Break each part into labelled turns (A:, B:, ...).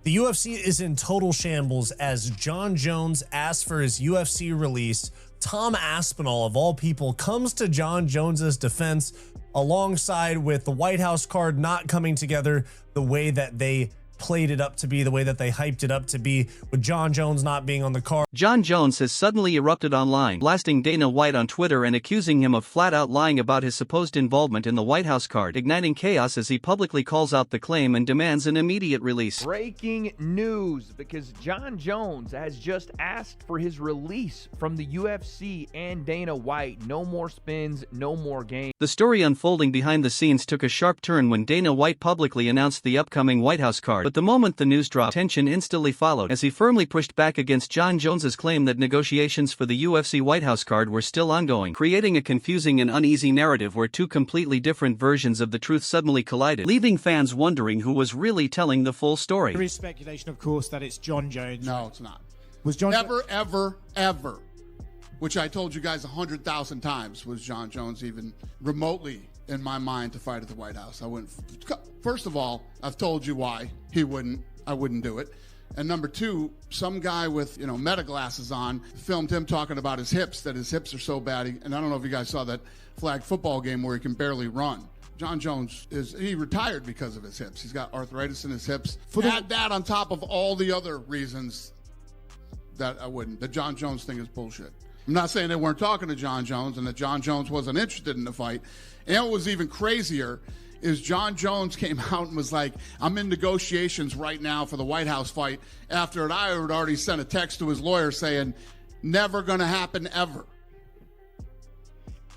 A: The UFC is in total shambles as Jon Jones asks for his UFC release. Tom Aspinall, of all people, comes to Jon Jones's defense alongside with the White House card not coming together the way that they played it up to be, the way that they hyped it up to be, with Jon Jones not being on the card.
B: Jon Jones has suddenly erupted online, blasting Dana White on Twitter and accusing him of flat-out lying about his supposed involvement in the White House card, igniting chaos as he publicly calls out the claim and demands an immediate release.
C: Breaking news, because Jon Jones has just asked for his release from the UFC and Dana White. No more spins, no more games.
B: The story unfolding behind the scenes took a sharp turn when Dana White publicly announced the upcoming White House card. But the moment the news dropped, tension instantly followed as he firmly pushed back against Jon Jones's claim that negotiations for the UFC White House card were still ongoing, creating a confusing and uneasy narrative where two completely different versions of the truth suddenly collided, leaving fans wondering who was really telling the full story.
D: There is speculation, of course, that it's Jon Jones.
E: No, it's not.
D: Was Jon
E: Ever, which I told you guys 100,000 times, was Jon Jones even remotely in my mind to fight at the White House. I wouldn't. First of all, I've told you why I wouldn't do it. And number two, some guy with, meta glasses on filmed him talking about his hips, that his hips are so bad. And I don't know if you guys saw that flag football game where he can barely run. Jon Jones he retired because of his hips. He's got arthritis in his hips. Add that on top of all the other reasons that I wouldn't. The Jon Jones thing is bullshit. I'm not saying they weren't talking to Jon Jones and that Jon Jones wasn't interested in the fight. And what was even crazier is Jon Jones came out and was like, I'm in negotiations right now for the White House fight, after I had already sent a text to his lawyer saying, never going to happen ever.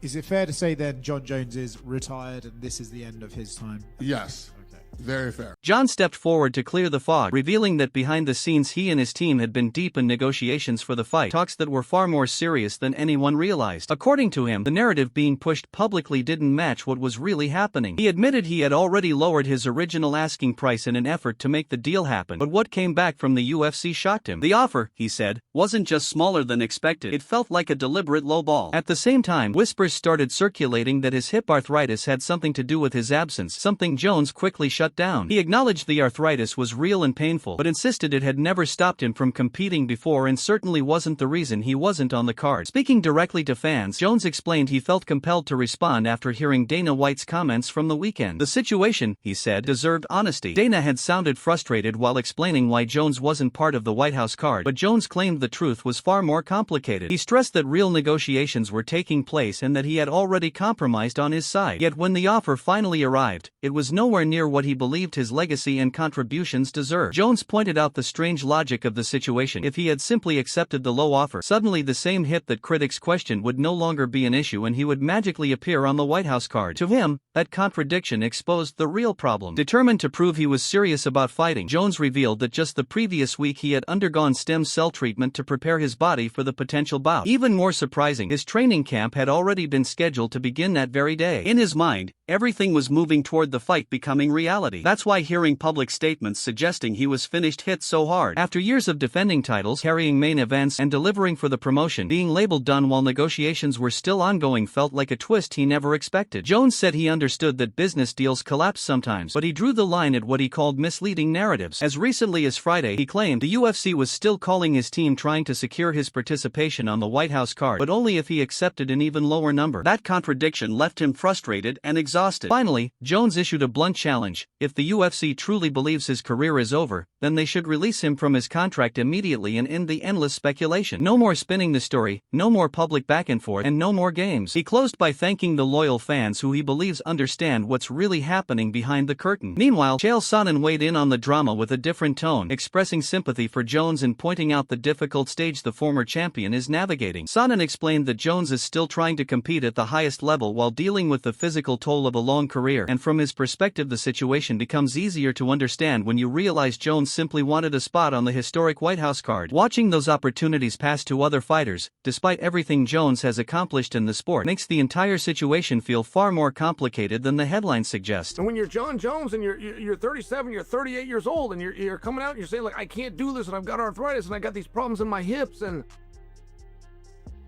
D: Is it fair to say then Jon Jones is retired and this is the end of his time?
E: Yes. Very fair.
B: Jon stepped forward to clear the fog, revealing that behind the scenes he and his team had been deep in negotiations for the fight, talks that were far more serious than anyone realized. According to him, the narrative being pushed publicly didn't match what was really happening. He admitted he had already lowered his original asking price in an effort to make the deal happen, but what came back from the UFC shocked him. The offer, he said, wasn't just smaller than expected, it felt like a deliberate lowball. At the same time, whispers started circulating that his hip arthritis had something to do with his absence, something Jones quickly shut down. He acknowledged the arthritis was real and painful, but insisted it had never stopped him from competing before and certainly wasn't the reason he wasn't on the card. Speaking directly to fans, Jones explained he felt compelled to respond after hearing Dana White's comments from the weekend. The situation, he said, deserved honesty. Dana had sounded frustrated while explaining why Jones wasn't part of the White House card, but Jones claimed the truth was far more complicated. He stressed that real negotiations were taking place and that he had already compromised on his side. Yet when the offer finally arrived, it was nowhere near what he believed his legacy and contributions deserved. Jones pointed out the strange logic of the situation. If he had simply accepted the low offer, suddenly the same hip that critics questioned would no longer be an issue and he would magically appear on the White House card. To him, that contradiction exposed the real problem. Determined to prove he was serious about fighting, Jones revealed that just the previous week he had undergone stem cell treatment to prepare his body for the potential bout. Even more surprising, his training camp had already been scheduled to begin that very day. In his mind, everything was moving toward the fight becoming reality. That's why hearing public statements suggesting he was finished hit so hard. After years of defending titles, carrying main events, and delivering for the promotion, being labeled done while negotiations were still ongoing felt like a twist he never expected. Jones said he understood that business deals collapse sometimes, but he drew the line at what he called misleading narratives. As recently as Friday, he claimed the UFC was still calling his team trying to secure his participation on the White House card, but only if he accepted an even lower number. That contradiction left him frustrated and exhausted. Finally, Jones issued a blunt challenge. If the UFC truly believes his career is over, then they should release him from his contract immediately and end the endless speculation. No more spinning the story, no more public back and forth, and no more games. He closed by thanking the loyal fans who he believes understand what's really happening behind the curtain. Meanwhile, Chael Sonnen weighed in on the drama with a different tone, expressing sympathy for Jones and pointing out the difficult stage the former champion is navigating. Sonnen explained that Jones is still trying to compete at the highest level while dealing with the physical toll of a long career, and from his perspective the situation becomes easier to understand when you realize Jones simply wanted a spot on the historic White House card. Watching those opportunities pass to other fighters, despite everything Jones has accomplished in the sport, makes the entire situation feel far more complicated than the headlines suggest.
F: And when you're Jon Jones and you're 37, you're 38 years old, and you're coming out and you're saying, like, I can't do this, and I've got arthritis, and I got these problems in my hips, and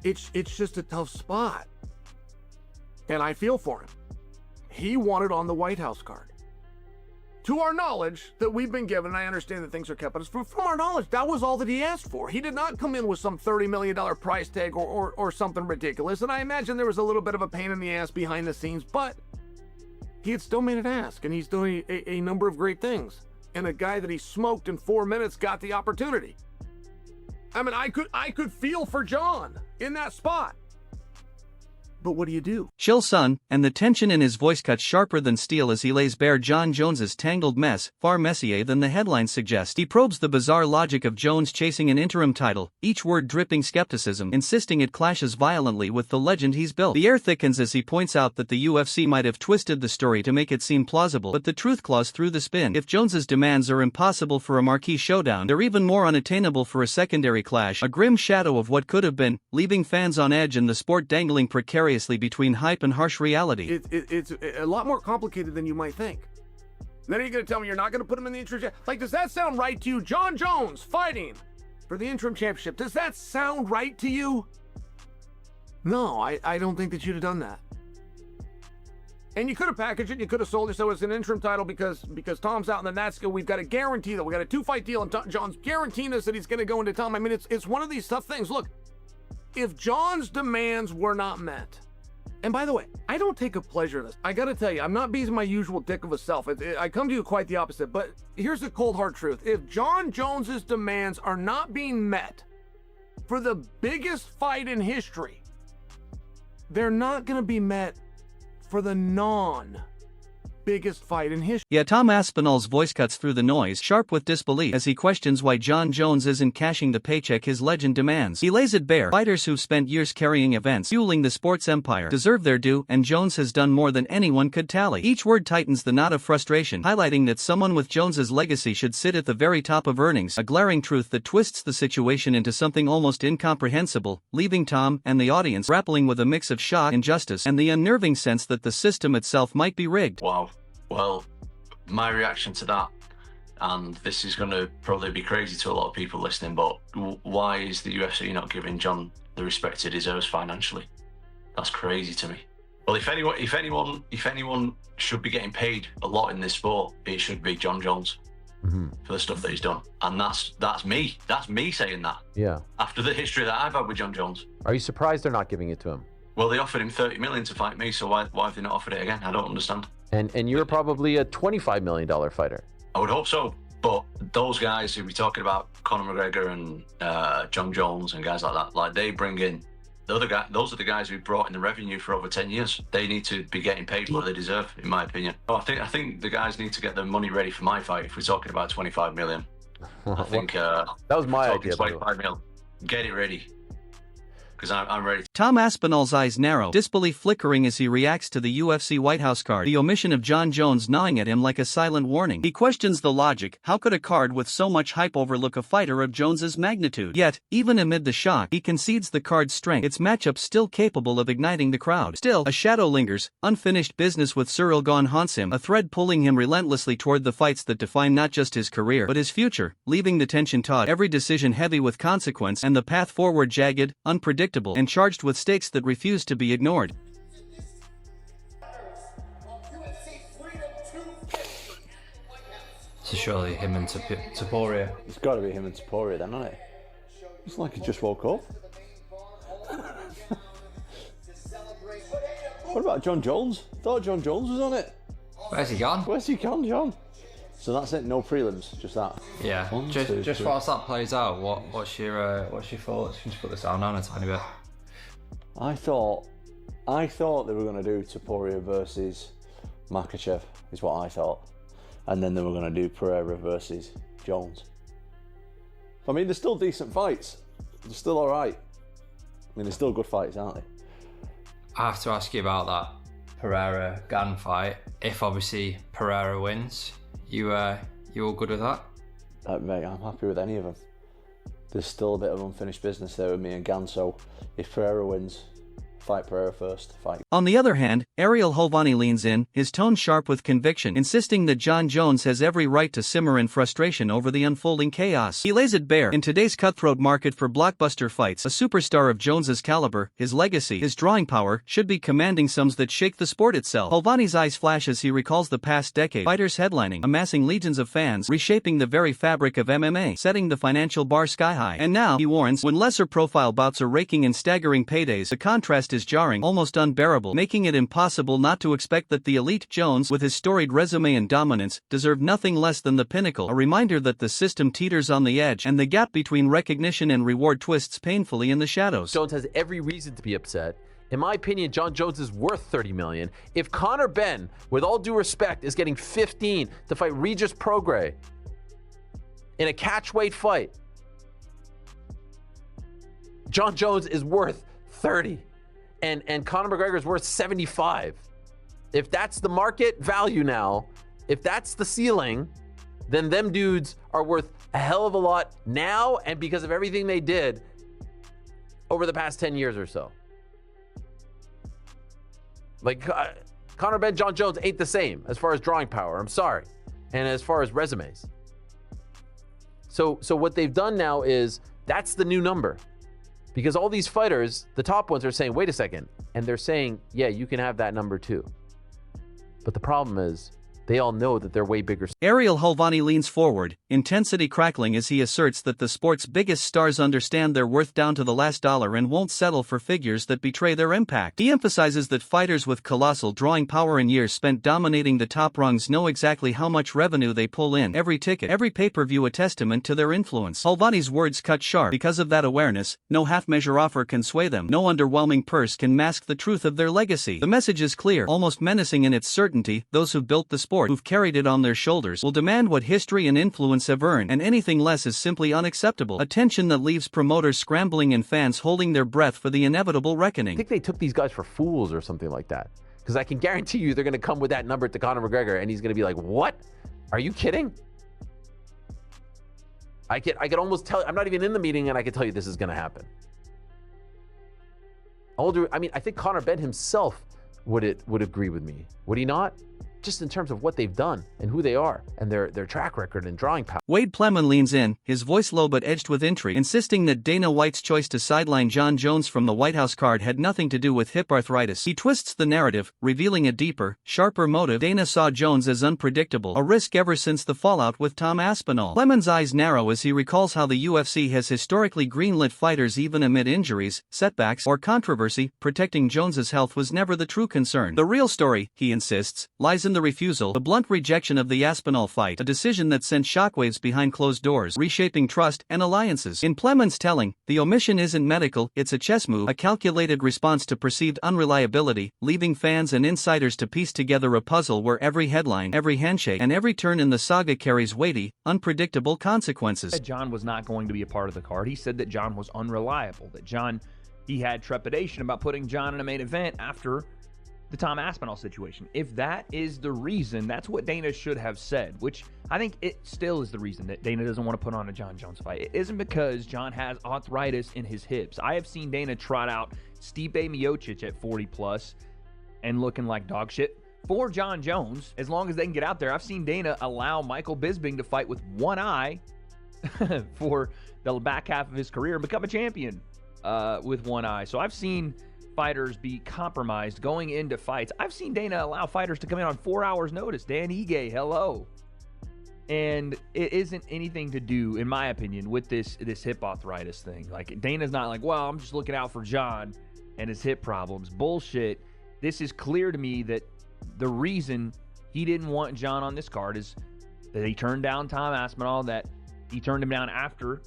F: it's just a tough spot. And I feel for him. He wanted on the White House card. to our knowledge that we've been given, and I understand that things are kept, but from our knowledge, that was all that he asked for. He did not come in with some $30 million price tag or something ridiculous, and I imagine there was a little bit of a pain in the ass behind the scenes, but he had still made it ask, and he's doing a number of great things. And a guy that he smoked in 4 minutes got the opportunity. I mean, I could feel for Jon in that spot. But what do you do?
B: Chill son, and the tension in his voice cuts sharper than steel as he lays bare Jon Jones's tangled mess, far messier than the headlines suggest. He probes the bizarre logic of Jones chasing an interim title, each word dripping skepticism, insisting it clashes violently with the legend he's built. The air thickens as he points out that the UFC might have twisted the story to make it seem plausible, but the truth claws through the spin. If Jones's demands are impossible for a marquee showdown, they're even more unattainable for a secondary clash, a grim shadow of what could have been, leaving fans on edge and the sport dangling precariously between hype and harsh reality.
F: It's a lot more complicated than you might think. Then are you going to tell me you're not going to put him in the interim? Like, does that sound right to you? Jon Jones fighting for the interim championship. Does that sound right to you? No, I don't think that you'd have done that. And you could have packaged it. You could have sold it so it's an interim title because Tom's out, and then that's good. We've got a guarantee that we got a 2-fight deal, and Jon's guaranteeing us that he's going to go into Tom. I mean, it's one of these tough things. Look, if Jon's demands were not met. And by the way, I don't take a pleasure in this. I gotta tell you, I'm not being my usual dick of a self. I come to you quite the opposite, but here's the cold hard truth. If Jon Jones's demands are not being met for the biggest fight in history, they're not gonna be met for the biggest fight in history.
B: Yeah, Tom Aspinall's voice cuts through the noise, sharp with disbelief, as he questions why Jon Jones isn't cashing the paycheck his legend demands. He lays it bare. Fighters who've spent years carrying events, fueling the sports empire, deserve their due, and Jones has done more than anyone could tally. Each word tightens the knot of frustration, highlighting that someone with Jones's legacy should sit at the very top of earnings, a glaring truth that twists the situation into something almost incomprehensible, leaving Tom and the audience grappling with a mix of shock, injustice, and the unnerving sense that the system itself might be rigged.
G: Wow. Well, my reaction to that, and this is going to probably be crazy to a lot of people listening, but why is the UFC not giving Jon the respect he deserves financially? That's crazy to me. Well, if anyone should be getting paid a lot in this sport, it should be Jon Jones for the stuff that he's done, and that's me. That's me saying that.
C: Yeah.
G: After the history that I've had with Jon Jones.
C: Are you surprised they're not giving it to him?
G: Well, they offered him 30 million to fight me, so why have they not offered it again? I don't understand.
C: And you're probably a $25 million fighter.
G: I would hope so, but those guys who we're talking about, Conor McGregor and Jon Jones and guys like that, like they bring in those are the guys who brought in the revenue for over 10 years. They need to be getting paid what they deserve, in my opinion. I think the guys need to get their money ready for my fight. If we're talking about 25 million, I think
C: that was my idea.
G: 25 mil. Get it ready. Because I'm ready.
B: Tom Aspinall's eyes narrow, disbelief flickering as he reacts to the UFC White House card, the omission of Jon Jones gnawing at him like a silent warning. He questions the logic. How could a card with so much hype overlook a fighter of Jones's magnitude? Yet, even amid the shock, he concedes the card's strength, its matchup still capable of igniting the crowd. Still, a shadow lingers, unfinished business with Cyril Gane haunts him, a thread pulling him relentlessly toward the fights that define not just his career, but his future, leaving the tension taut, every decision heavy with consequence, and the path forward jagged, unpredictable, and charged with stakes that refuse to be ignored.
H: So surely him and Topuria.
I: It's got to be him and Topuria then, hasn't it? It's like he just woke up. What about Jon Jones? I thought Jon Jones was on it.
H: Where's he gone?
I: Where's he gone, Jon? So that's it, no prelims, just that.
H: Yeah. Just whilst that plays out, what's your thoughts? Can you put this down a tiny bit?
I: I thought they were going to do Topuria versus Makhachev, is what I thought, and then they were going to do Pereira versus Jones. I mean, they're still decent fights. They're still all right. I mean, they're still good fights, aren't they?
H: I have to ask you about that Pereira-Gane fight. If obviously Pereira wins, you all good with that?
I: Mate, I'm happy with any of them. There's still a bit of unfinished business there with me and Gane, so if Pereira wins, fight Pereira first.
B: On the other hand, Ariel Helwani leans in, his tone sharp with conviction, insisting that Jon Jones has every right to simmer in frustration over the unfolding chaos. He lays it bare. In today's cutthroat market for blockbuster fights, a superstar of Jones's caliber, his legacy, his drawing power, should be commanding sums that shake the sport itself. Helwani's eyes flash as he recalls the past decade. Fighters headlining, amassing legions of fans, reshaping the very fabric of MMA, setting the financial bar sky high. And now, he warns, when lesser profile bouts are raking in staggering paydays, the contrast is jarring, almost unbearable, making it impossible not to expect that the elite Jones, with his storied resume and dominance, deserve nothing less than the pinnacle. A reminder that the system teeters on the edge, and the gap between recognition and reward twists painfully in the shadows.
J: Jones has every reason to be upset. In my opinion, Jon Jones is worth $30 million. If Conor Benn, with all due respect, is getting 15 to fight Regis Prograis in a catchweight fight, Jon Jones is worth 30. And Conor McGregor is worth 75. If that's the market value now, if that's the ceiling, then them dudes are worth a hell of a lot now and because of everything they did over the past 10 years or so. Like, Conor Benn, Jon Jones ain't the same as far as drawing power, I'm sorry, and as far as resumes. So what they've done now is, that's the new number. Because all these fighters, the top ones, are saying, wait a second. And they're saying, yeah, you can have that number too. But the problem is, they all know that they're way bigger.
B: Ariel Helwani leans forward, intensity crackling as he asserts that the sport's biggest stars understand their worth down to the last dollar and won't settle for figures that betray their impact. He emphasizes that fighters with colossal drawing power and years spent dominating the top rungs know exactly how much revenue they pull in. Every ticket, every pay-per-view a testament to their influence. Helwani's words cut sharp. Because of that awareness, no half-measure offer can sway them. No underwhelming purse can mask the truth of their legacy. The message is clear, almost menacing in its certainty. Those who've built the sport, who've carried it on their shoulders, will demand what history and influence have earned, and anything less is simply unacceptable. A tension that leaves promoters scrambling and fans holding their breath for the inevitable reckoning.
J: I think they took these guys for fools or something like that. Because I can guarantee you they're going to come with that number to Conor McGregor and he's going to be like, what? Are you kidding? I could almost tell, I'm not even in the meeting and I could tell you this is going to happen. I think Conor Benn himself would agree with me. Would he not? Just in terms of what they've done and who they are and their track record and drawing power.
B: Wade Plemon leans in, his voice low but edged with intrigue, insisting that Dana White's choice to sideline Jon Jones from the White House card had nothing to do with hip arthritis. He twists the narrative, revealing a deeper, sharper motive. Dana saw Jones as unpredictable, a risk ever since the fallout with Tom Aspinall. Plemon's eyes narrow as he recalls how the UFC has historically greenlit fighters even amid injuries, setbacks, or controversy. Protecting Jones's health was never the true concern. The real story, he insists, lies in the refusal, the blunt rejection of the Aspinall fight, a decision that sent shockwaves behind closed doors, reshaping trust and alliances. In Plemon's telling, the omission isn't medical, it's a chess move, a calculated response to perceived unreliability, leaving fans and insiders to piece together a puzzle where every headline, every handshake, and every turn in the saga carries weighty, unpredictable consequences.
C: Jon was not going to be a part of the card. He said that Jon was unreliable, that he had trepidation about putting Jon in a main event after the Tom Aspinall situation. If that is the reason, that's what Dana should have said, which I think it still is the reason that Dana doesn't want to put on a Jon Jones fight. It isn't because Jon has arthritis in his hips. I have seen Dana trot out Stipe Miocic at 40 plus and looking like dog shit for Jon Jones, as long as they can get out there. I've seen Dana allow Michael Bisping to fight with one eye for the back half of his career and become a champion with one eye. So I've seen fighters be compromised going into fights. I've seen Dana allow fighters to come in on 4 hours notice. Dan Ige, hello. And it isn't anything to do, in my opinion, with this hip arthritis thing. Like, Dana's not like, well, I'm just looking out for Jon and his hip problems. Bullshit. This is clear to me that the reason he didn't want Jon on this card is that he turned down Tom Aspinall, that he turned him down after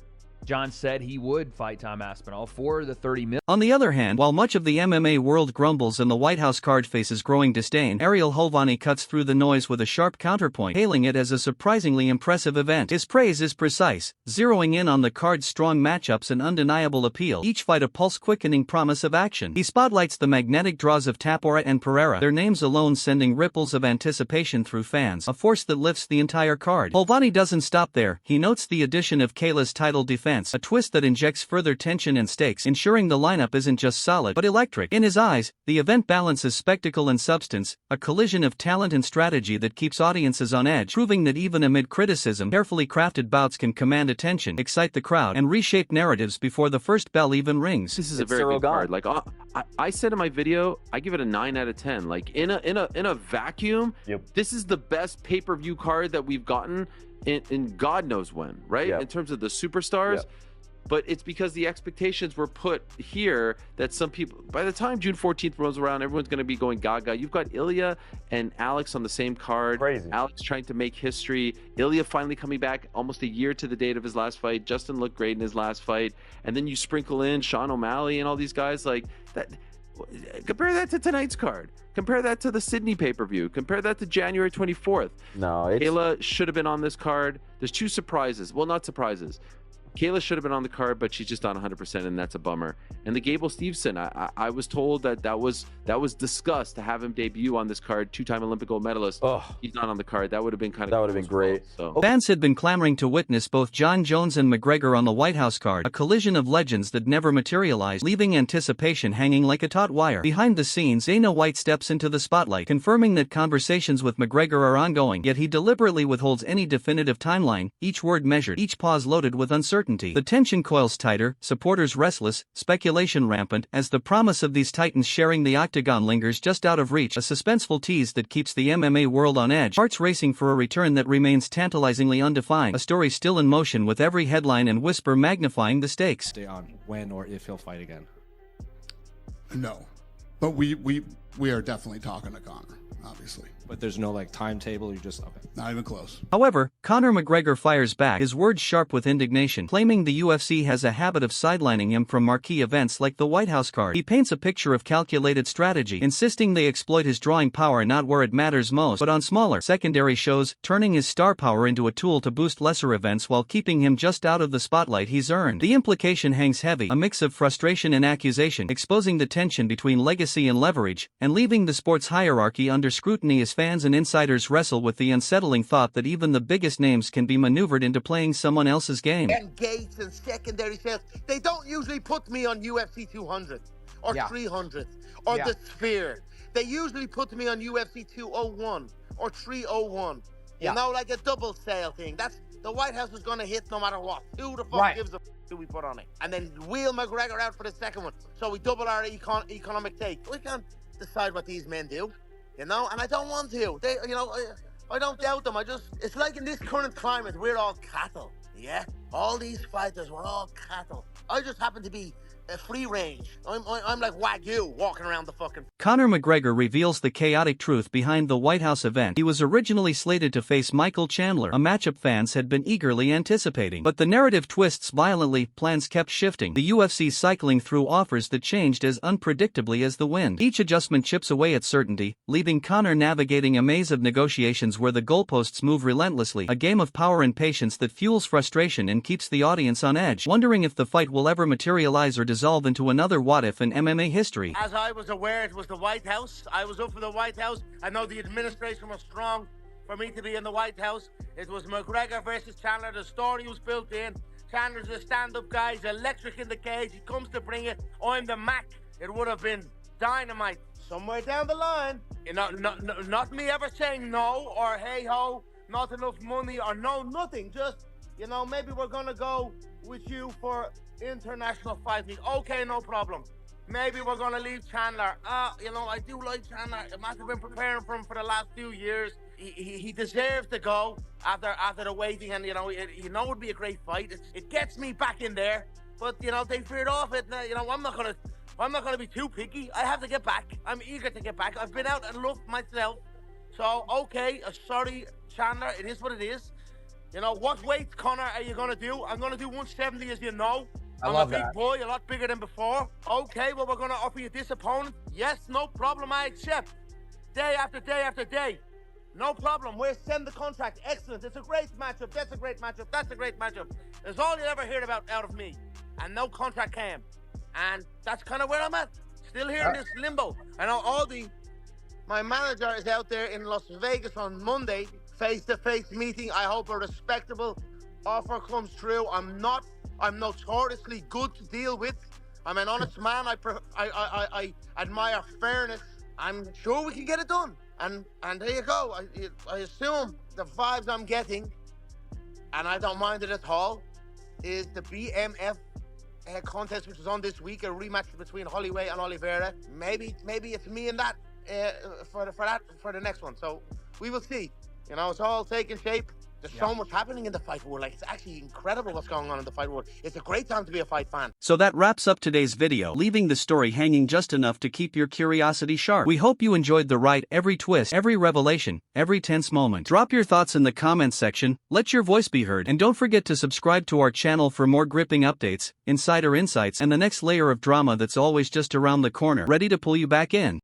C: Jon said he would fight Tom Aspinall for the $30 million.
B: On the other hand, while much of the MMA world grumbles and the White House card faces growing disdain, Ariel Helwani cuts through the noise with a sharp counterpoint, hailing it as a surprisingly impressive event. His praise is precise, zeroing in on the card's strong matchups and undeniable appeal, each fight a pulse-quickening promise of action. He spotlights the magnetic draws of Tapora and Pereira, their names alone sending ripples of anticipation through fans, a force that lifts the entire card. Helwani doesn't stop there. He notes the addition of Kayla's title defense defense, a twist that injects further tension and stakes, ensuring the lineup isn't just solid but electric. In his eyes, the event balances spectacle and substance, a collision of talent and strategy that keeps audiences on edge, proving that even amid criticism, carefully crafted bouts can command attention, excite the crowd, and reshape narratives before the first bell even rings.
J: This is a very good card. Like I said in my video, I give it a 9 out of 10. Like in a vacuum, this is the best pay-per-view card that we've gotten in God knows when, right? In terms of the superstars. But it's because the expectations were put here that some people, by the time June 14th rolls around, everyone's going to be going gaga. You've got Ilya and Alex on the same card. Crazy. Alex trying to make history. Ilya finally coming back almost a year to the date of his last fight. Justin looked great in his last fight. And then you sprinkle in Sean O'Malley and all these guys like that. Compare that to tonight's card. Compare that to the Sydney pay-per-view. Compare that to January 24th. No, Kayla should have been on this card. There's 2 surprises. Well, not surprises. Kayla should have been on the card, but she's just on 100%, and that's a bummer. And the Gable Steveson, I was told that was discussed to have him debut on this card. 2-time Olympic gold medalist. Oh, he's not on the card. That would have been kind of. That would have been great. So.
B: Fans had been clamoring to witness both Jon Jones and McGregor on the White House card, a collision of legends that never materialized, leaving anticipation hanging like a taut wire. Behind the scenes, Dana White steps into the spotlight, confirming that conversations with McGregor are ongoing, yet he deliberately withholds any definitive timeline, each word measured, each pause loaded with uncertainty. The tension coils tighter, supporters restless, speculation rampant, as the promise of these titans sharing the octagon lingers just out of reach, a suspenseful tease that keeps the MMA world on edge, hearts racing for a return that remains tantalizingly undefined, a story still in motion with every headline and whisper magnifying the stakes.
K: Stay on when or if he'll fight again.
E: No, but we are definitely talking to Conor, obviously.
K: But there's no like timetable, you just, okay.
E: Not even close.
B: However, Conor McGregor fires back, his words sharp with indignation, claiming the UFC has a habit of sidelining him from marquee events like the White House card. He paints a picture of calculated strategy, insisting they exploit his drawing power not where it matters most, but on smaller, secondary shows, turning his star power into a tool to boost lesser events while keeping him just out of the spotlight he's earned. The implication hangs heavy, a mix of frustration and accusation, exposing the tension between legacy and leverage, and leaving the sports hierarchy under scrutiny as fans and insiders wrestle with the unsettling thought that even the biggest names can be maneuvered into playing someone else's game.
L: And gates and secondary sales, they don't usually put me on UFC 200 or 300 or the Sphere. They usually put me on UFC 201 or 301. You know, like a double sale thing. That's the White House is going to hit no matter what. Who the fuck gives a do we put on it? And then wheel McGregor out for the second one. So we double our economic take. We can't decide what these men do. You know, and I don't want to. They, you know, I don't doubt them. It's like in this current climate, we're all cattle. Yeah, all these fighters, we're all cattle. I just happen to be free range. I'm like Wagyu walking around the fucking.
B: Conor McGregor reveals the chaotic truth behind the White House event. He was originally slated to face Michael Chandler, a matchup fans had been eagerly anticipating. But the narrative twists violently, plans kept shifting, the UFC cycling through offers that changed as unpredictably as the wind. Each adjustment chips away at certainty, leaving Conor navigating a maze of negotiations where the goalposts move relentlessly, a game of power and patience that fuels frustration and keeps the audience on edge, wondering if the fight will ever materialize or dissolve into another what-if in MMA history.
L: As I was aware, it was the White House. I was up for the White House. I know the administration was strong for me to be in the White House. It was McGregor versus Chandler. The story was built in. Chandler's a stand-up guy. He's electric in the cage. He comes to bring it. I'm the Mac. It would have been dynamite somewhere down the line. You know, not me ever saying no or hey-ho, not enough money or no, nothing. Just, you know, maybe we're going to go with you for international fight week. Okay, no problem. Maybe we're gonna leave Chandler. You know, I do like Chandler. I must have been preparing for him for the last few years. He deserves to go after the waiting, and you know it'd be a great fight. It gets me back in there, but you know they feared off it. You know I'm not gonna be too picky. I have to get back. I'm eager to get back. I've been out and looked myself. So okay, sorry Chandler. It is what it is. You know what weight, Conor, are you gonna do? I'm gonna do 170, as you know. I'm a big boy, a lot bigger than before. Okay, well, we're going to offer you this opponent. Yes, no problem, I accept. Day after day after day. No problem, we'll send the contract. Excellent, it's a great matchup. That's a great matchup. That's a great matchup. That's all you'll ever hear about out of me. And no contract came. And that's kind of where I'm at. Still here in this limbo. I know my manager is out there in Las Vegas on Monday. Face-to-face meeting. I hope a respectable offer comes through. I'm not I'm notoriously good to deal with. I'm an honest man. I admire fairness. I'm sure we can get it done. And there you go. I assume the vibes I'm getting, and I don't mind it at all, is the BMF contest which is on this week, a rematch between Holloway and Oliveira. Maybe it's me and that for the next one. So we will see. You know, it's all taking shape. There's so much happening in the fight world. Like, it's actually incredible what's going on in the fight world. It's a great time to be a fight fan.
B: So that wraps up today's video, leaving the story hanging just enough to keep your curiosity sharp. We hope you enjoyed the ride, every twist, every revelation, every tense moment. Drop your thoughts in the comments section, let your voice be heard, and don't forget to subscribe to our channel for more gripping updates, insider insights, and the next layer of drama that's always just around the corner, ready to pull you back in.